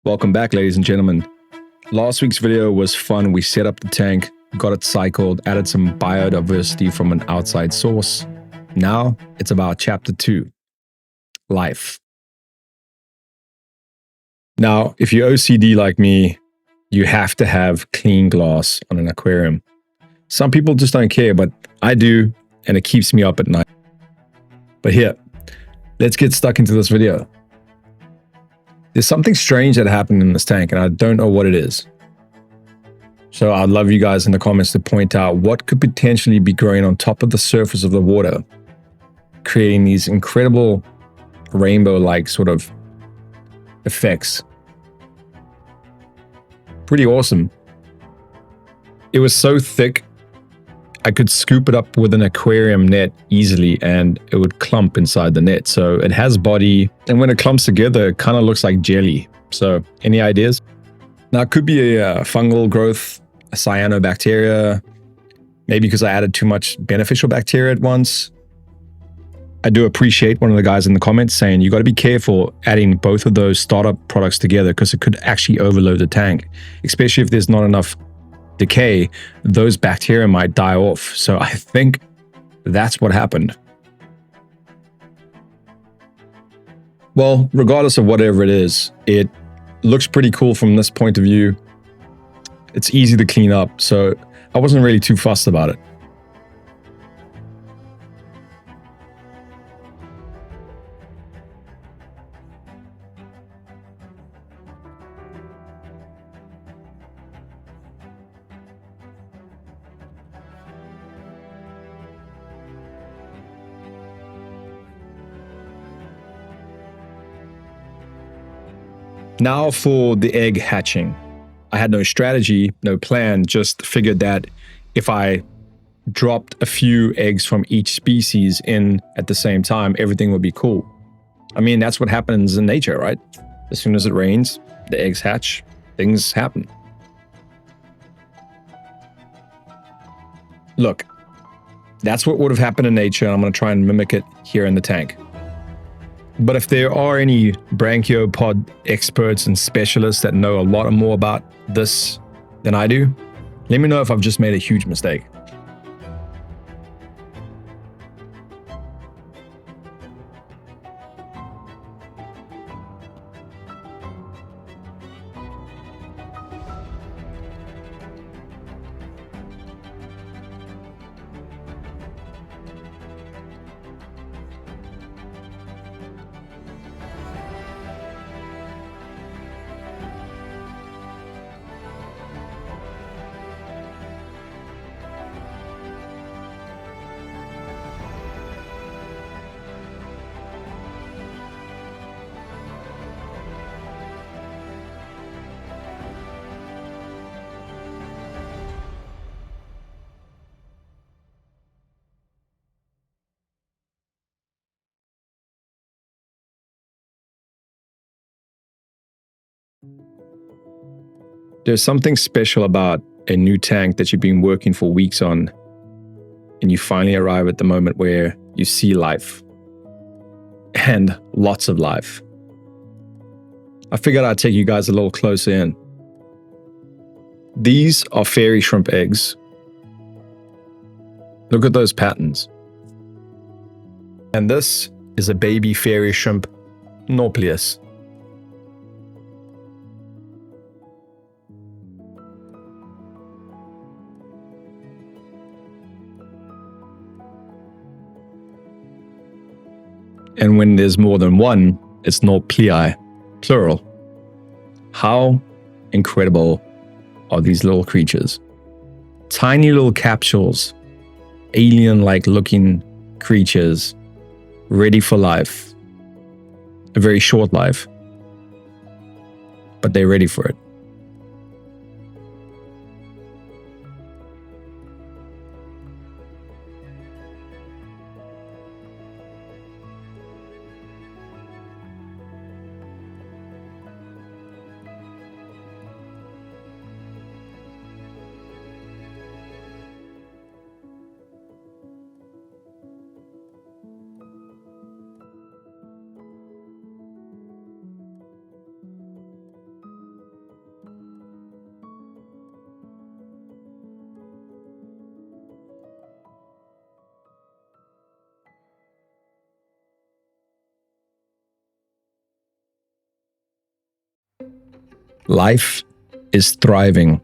Welcome back, ladies and gentlemen. Last week's video was fun. We set up the tank, got it cycled, added some biodiversity from an outside source. Now it's about chapter 2, life. Now, if you're OCD like me, you have to have clean glass on an aquarium. Some people just don't care, but I do, and it keeps me up at night. But here, let's get stuck into this video. There's something strange that happened in this tank, and I don't know what it is. So I'd love you guys in the comments to point out what could potentially be growing on top of the surface of the water, creating these incredible rainbow-like sort of effects. Pretty awesome. It was so thick, I could scoop it up with an aquarium net easily and it would clump inside the net. So it has body, and when it clumps together, it kind of looks like jelly. So any ideas? Now it could be a fungal growth, a cyanobacteria, maybe because I added too much beneficial bacteria at once. I do appreciate one of the guys in the comments saying you got to be careful adding both of those startup products together because it could actually overload the tank, especially if there's not enough decay. Those bacteria might die off. So I think that's what happened. Well, regardless of whatever it is, it looks pretty cool from this point of view. It's easy to clean up, so I wasn't really too fussed about it. Now for the egg hatching. I had no strategy, no plan, just figured that if I dropped a few eggs from each species in at the same time, everything would be cool. I mean, that's what happens in nature, right? As soon as it rains, the eggs hatch, things happen. Look, that's what would have happened in nature, and I'm going to try and mimic it here in the tank. But if there are any branchiopod experts and specialists that know a lot more about this than I do, let me know if I've just made a huge mistake. There's something special about a new tank that you've been working for weeks on, and you finally arrive at the moment where you see life. And lots of life. I figured I'd take you guys a little closer in. These are fairy shrimp eggs. Look at those patterns. And this is a baby fairy shrimp, nauplii. And when there's more than one, it's nauplii, plural. How incredible are these little creatures? Tiny little capsules, alien-like looking creatures, ready for life. A very short life, but they're ready for it. Life is thriving.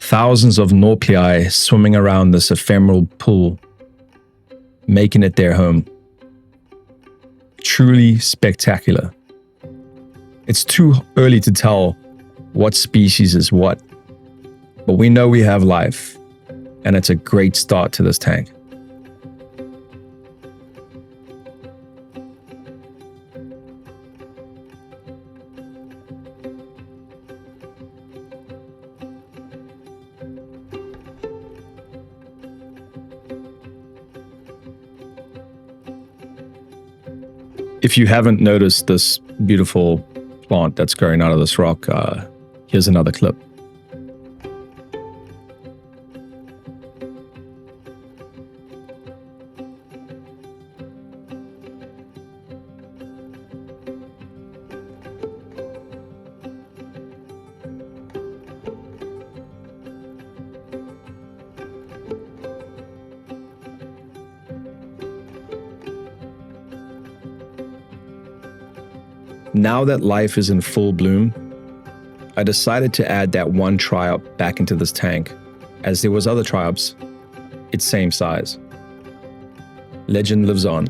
Thousands of nauplii swimming around this ephemeral pool, making it their home. Truly spectacular. It's too early to tell what species is what, but we know we have life, and it's a great start to this tank. If you haven't noticed this beautiful plant that's growing out of this rock, here's another clip. Now that life is in full bloom, I decided to add that one triop back into this tank, as there was other triops, its same size. Legend lives on.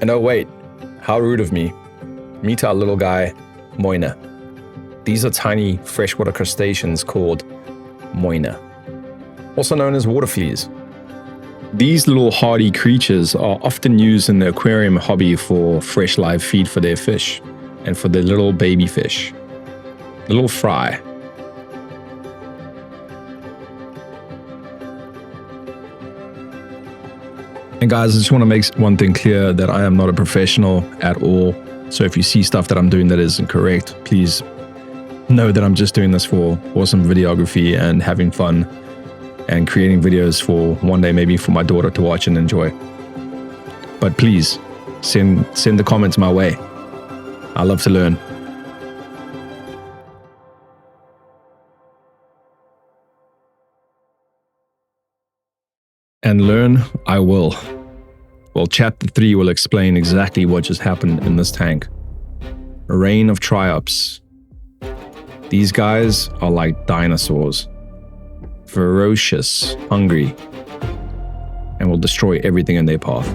And oh wait, how rude of me. Meet our little guy, Moina. These are tiny freshwater crustaceans called Moina, also known as water fleas. These little hardy creatures are often used in the aquarium hobby for fresh live feed for their fish and for their little baby fish, the little fry. And guys, I just want to make one thing clear, that I am not a professional at all. So if you see stuff that I'm doing that is incorrect, please know that I'm just doing this for awesome videography and having fun and creating videos for one day maybe for my daughter to watch and enjoy. But please send the comments my way. I love to learn. And learn I will. Well, chapter 3 will explain exactly what just happened in this tank. A reign of triops. These guys are like dinosaurs. Ferocious, hungry, and will destroy everything in their path.